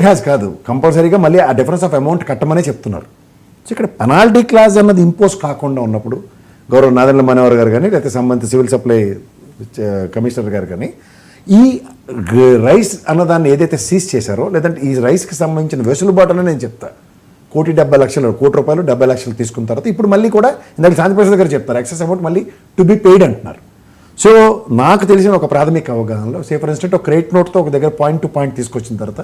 Class కాదు, కంపల్సరీగా మళ్ళీ ఆ డిఫరెన్స్ ఆఫ్ అమౌంట్ కట్టమనే చెప్తున్నారు. సో ఇక్కడ పెనాల్టీ క్లాస్ అన్నది ఇంపోజ్ కాకుండా ఉన్నప్పుడు గౌరవ నాదెండ్ల మనోహర్ గారు కానీ లేకపోతే సంబంధిత సివిల్ సప్లై కమిషనర్ గారు కానీ ఈ రైస్ అన్నదాన్ని ఏదైతే సీజ్ చేశారో లేదంటే ఈ రైస్కి సంబంధించిన వెసులుబాటు అని నేను చెప్తా. 1,70,00,000 కోటి రూపాయలు 70 లక్షలు తీసుకున్న తర్వాత ఇప్పుడు మళ్ళీ కూడా ఇందాక శాంతిప్రసాద్ గారు చెప్తారు ఎక్సెస్ అమౌంట్ మళ్ళీ టు బి పెయిడ్ అంటున్నారు. సో నాకు తెలిసిన ఒక ప్రాథమిక అవగాహనలో ఫర్ ఇన్స్టెంట్ ఒక క్రెడిట్ నోట్తో ఒక దగ్గర పాయింట్ టు పాయింట్ తీసుకొచ్చిన తర్వాత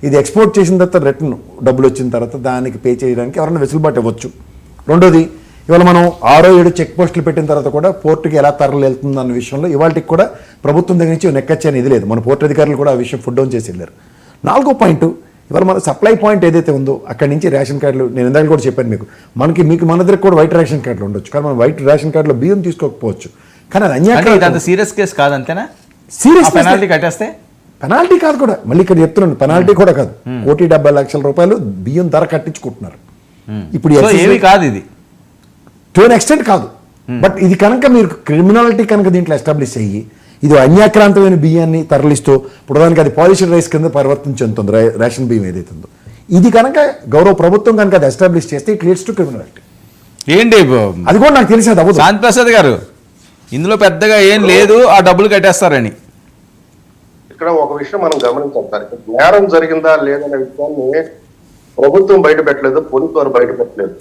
ఇది ఎక్స్పోర్ట్ చేసిన తర్వాత రిటర్న్ డబ్బులు వచ్చిన తర్వాత దానికి పే చేయడానికి ఎవరైనా వెసులుబాటు ఇవ్వచ్చు. రెండోది ఇవాళ మనం 6-7 చెక్ పోస్టులు పెట్టిన తర్వాత కూడా పోర్టుకి ఎలా తరలి వెళ్తుంది అన్న విషయంలో ఇవాళకి కూడా ప్రభుత్వం దగ్గర నుంచి నెక్కచ్చని ఇది లేదు. మన పోర్టు అధికారులు కూడా ఆ విషయం ఫుడ్ డౌన్ చేసి వెళ్ళారు. 4వ పాయింట్ ఇవాళ మన సప్లై పాయింట్ ఏదైతే ఉందో అక్కడి నుంచి రేషన్ కార్డులు నేను ఇందాక కూడా చెప్పాను మీకు మన దగ్గర కూడా వైట్ రేషన్ కార్డులు ఉండొచ్చు కానీ మనం వైట్ రేషన్ కార్డులో బియ్యం తీసుకోకపోవచ్చు. కానీ అది అన్యాయం. సీరియస్ కేసు కాదు అంతేనా? సీరియస్ పెనాల్టీ కట్టేస్తే పెనాల్టీ కాదు కూడా మళ్ళీ ఇక్కడ చెప్తున్నాను పెనాల్టీ కూడా కాదు. 1,70,00,000 రూపాయలు బియ్యం ధర కట్టించుకుంటున్నారు. ఇప్పుడు ఏవి కాదు ఇది టు ఎన్ ఎక్స్టెంట్ కాదు. బట్ ఇది కనుక మీరు క్రిమినాలిటీ కనుక దీంట్లో ఎస్టాబ్లిష్ అయ్యి ఇది అన్యాక్రాంతమైన బియ్యాన్ని తరలిస్తూ ఇప్పుడు దానికి అది పాలిష్డ్ రైస్ కింద పరివర్తన చెందుతుంది రేషన్ బియ్యం ఏదైతే ఉందో ఇది కనుక గౌరవ ప్రభుత్వం కనుక అది ఎస్టాబ్లిష్ చేస్తే ఇట్ లీడ్స్ టు క్రిమినాలిటీ. ఏంటి అది కూడా నాకు తెలిసేది అవ్వదు. శాంతిప్రసాద్ గారు ఇందులో పెద్దగా ఏం లేదు ఆ డబ్బులు కట్టేస్తారని ఇక్కడ ఒక విషయం మనం గమనించాలి సార్. నేరం జరిగిందా లేదనే విషయాన్ని ప్రభుత్వం బయట పెట్టలేదు, పోలీసు వారు బయట పెట్టలేదు.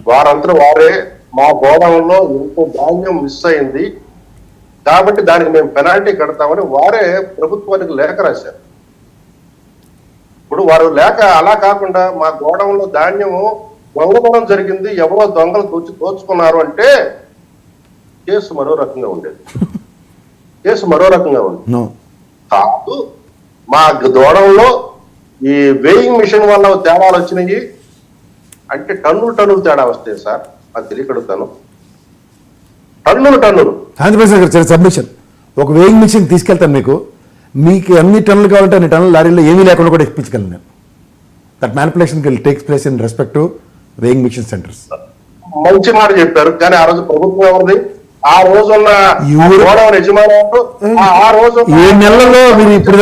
వారంతా వారే మా గోడౌన్లో ఎంతో ధాన్యం మిస్ అయింది కాబట్టి దానికి మేము పెనాల్టీ కడతామని వారే ప్రభుత్వానికి లేఖ రాశారు. ఇప్పుడు వారు లేఖ అలా కాకుండా మా గోడౌన్లో ధాన్యము దొంగతనం జరిగింది, ఎవరో దొంగలు దోచుకున్నారు అంటే కేసు మరో రకంగా ఉండేది. కేసు మరో రకంగా ఉంది కాదు. మా గోడౌన్లో ఈ వేయింగ్ మిషన్ వల్ల తేడాలు వచ్చినాయి అంటే టన్నులు తేడా వస్తాయి సార్. అది తెలియకడుగుతాను. టన్నులు సబ్మిషన్ ఒక వేయింగ్ మిషన్ తీసుకెళ్తాను మీకు ఎన్ని టన్నులు కావాలంటే అన్ని టన్నులు లారీలో ఏమీ లేకుండా కూడా ఎక్కించగలను నేను. That manipulation takes place in respect to weighing machine centres. మంచి మాట చెప్పారు కానీ ఆ రోజు ప్రభుత్వం ఎవరిది? ఆ రోజున్న యజమాని ఆ రోజు 7 నెలల్లో మీరు ఇప్పుడు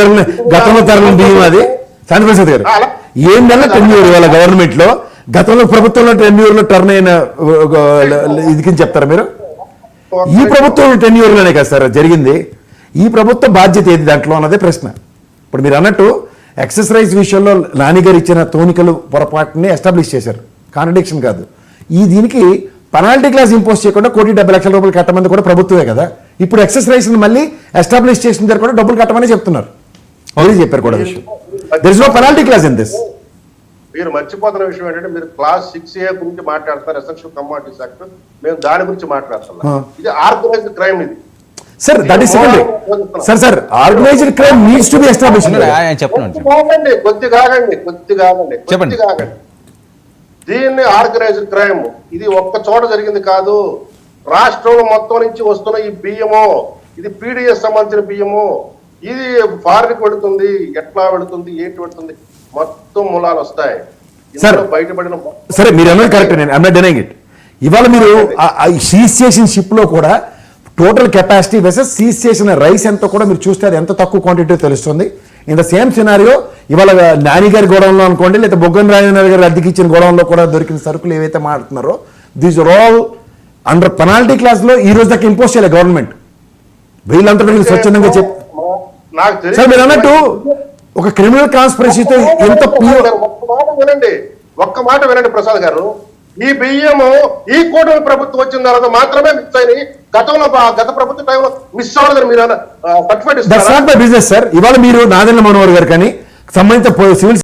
గతంలో తరలిన బియ్యం అది శాంతిప్రసాద్ గారు 7 నెలల టెన్యూర్ వాళ్ళ గవర్నమెంట్ లో గతంలో ప్రభుత్వంలో టెన్యూర్లో టర్న్ అయిన ఇది చెప్తారా మీరు? ఈ ప్రభుత్వం టెన్యూర్లోనే కదా సార్ జరిగింది. ఈ ప్రభుత్వ బాధ్యత ఏది దాంట్లో అన్నదే ప్రశ్న. ఇప్పుడు మీరు అన్నట్టు ఎక్సెస్ రైస్ విషయంలో నానిగారు ఇచ్చిన తోనికలు పొరపాటుని ఎస్టాబ్లిష్ చేశారు, కాంట్రడిక్షన్ కాదు. దీనికి పెనాల్టీ క్లాస్ ఇంపోజ్ చేయకుండా 1,70,00,000 రూపాయలు కట్టమంది కూడా ప్రభుత్వమే కదా. ఇప్పుడు ఎక్సెస్ రైస్ మళ్ళీ ఎస్టాబ్లిష్ చేసిన దగ్గర కూడా డబ్బులు కట్టమని చెప్తున్నారు. అది చెప్పారు కూడా విషయం. There is no penalty clause in this. మీరు మర్చిపోతున్న విషయం ఏంటంటే మీరు క్లాస్ 6A గురించి మాట్లాడతారు, ఎసెన్షియల్ కమోడిటీస్ యాక్ట్. మేము దాని గురించి మాట్లాడుతున్నాం. ఇది ఆర్గనైజ్డ్ క్రైమ్. ఇది sir that is secondary. Sir organised crime needs to be established. కొద్దిగా దీన్ని ఆర్గనైజ్డ్ క్రైమ్ ఇది ఒక్క చోట జరిగింది కాదు. రాష్ట్రంలో మొత్తం నుంచి వస్తున్న ఈ బియ్యము ఇది పీడిఎస్ సంబంధించిన బియ్యము. ఇది ఫారిన్కి వెళుతుంది, ఎట్లా వెళుతుంది, ఏంటి వెళుతుంది, మొత్తం మూలాలు వస్తాయి. బయటపడిన సరే మీరు అన్నది కరెక్ట్, నేను ఐమ్ నాట్ డినైయింగ్ ఇట్. ఇవాళ మీరు సీజ్ చేసిన షిప్ లో కూడా టోటల్ కెపాసిటీ వెసెస్ సీజ్ చేసిన రైస్ ఎంతో కూడా మీరు చూస్తే అది ఎంత తక్కువ క్వాంటిటీ తెలుస్తుంది. ఇన్ ద సేమ్ సినారియో ఇవాళ నాని గారి గోడౌన్లో అనుకోండి లేదా బొగ్గన రాజేంద్ర గారి అద్దెకి ఇచ్చిన గోడౌన్లో కూడా దొరికిన సరుకులు ఏవైతే మాట్లాడుతున్నారో these are all under penalty clause లో ఈ రోజు దాకా ఇంపోజ్ చేయలేదు గవర్నమెంట్. వీళ్ళంతా స్వచ్ఛందంగా సార్ మీరు అన్నట్టు ఒక క్రిమినల్ కాన్స్పిరసీతో ఎంత ఒక్క మాట వినండి ప్రసాద్ గారు. ఈ బియ్యము ఈ కూటమి ప్రభుత్వం వచ్చిన తర్వాత మాత్రమే మిస్ అయినాయి. గత ప్రభుత్వ టైంలో మిస్ అవ్వలేదని మీరు సర్టిఫికేట్ ఇస్తారు. Business sir. ఇవాళ మీరు నాదెండ్ల మనోహర్ గారు కానీ సంబంధిత సివిల్